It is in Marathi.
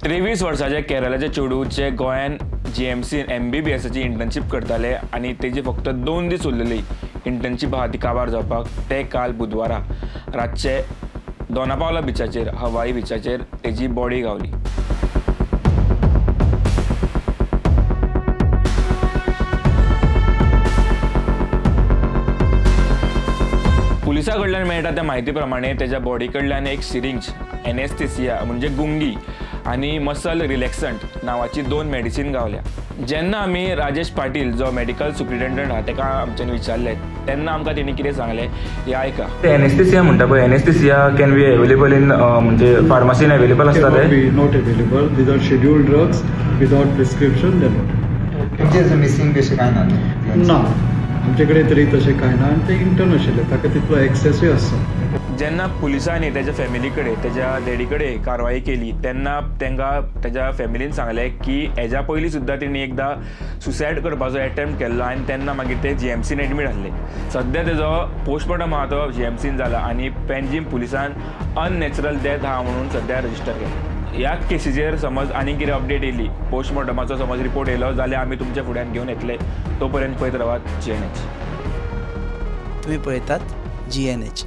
23 वर्साचे केरळाचे चेडूचे गोंयान GMCन MBBSची इंटर्नशीप करताले आणि तेजी फक्त 2 दीस उरलेली इंटर्नशीप आहा ती काबार जावपाक ते काल बुधवारा रातचे दोनापावला बिचाचेर हवाई बिचाचेर तेजी बॉडी गावली. पुलिसां कडल्यान मेळटा त्या म्हायती प्रमाणे तेच्या बॉडी कडल्यान एक सिरिंज, एनेस्थेसिया म्हणजे गुंगी आणि मसल रिलॅक्संट नावाची 2 मेडिसिन गावल्या. जेन्ना आमी राजेश पाटील जो मेडिकल सुप्रिटेंडंट आहा तेका आमच्यान विचारले तेन्ना आमकां तेणी कितें सांगलें हें आयका. एनेस्थेसिया म्हणटा पळय, anesthesia can be available in म्हणजे फार्मसीन अवेलेबल आसता ते? Not available. These are scheduled drugs without prescription. दे म्हणजे मिसिंग कशें काय ना आमचे कडेन तरी तशें कांय ना आनी ते इंटर्न आशिल्ले ताका तितलो एक्सेसूय आसता. जेन्ना पुलिसांनी तेच्या फॅमिली कडेन तेच्या डॅडी कडेन कारवाई केली तेन्ना तांकां तेच्या फॅमिलीन सांगलें की हेज्या पयलीं सुद्दां तेणी एकदां सुसायड करपाचो एटेम्प्ट केल्लो आनी तेन्ना मागीर ते GMCन एडमीट आसले. सद्या तेजो पोस्टमॉर्टम आहा तो GMCन जाला आनी पेन्जीम पुलिसान अननॅचरल डेथ आहा म्हणून सद्या रजिस्टर केला. ह्या केसीचेर समज आनी कितें अपडेट येयली, पोस्टमॉर्टमाचो समज रिपोर्ट येयलो जाल्यार आमी तुमच्या फुड्यान घेवन येतले. तो पर्यंत पळयत रावात GNH. तुम्ही पळयतात GNH.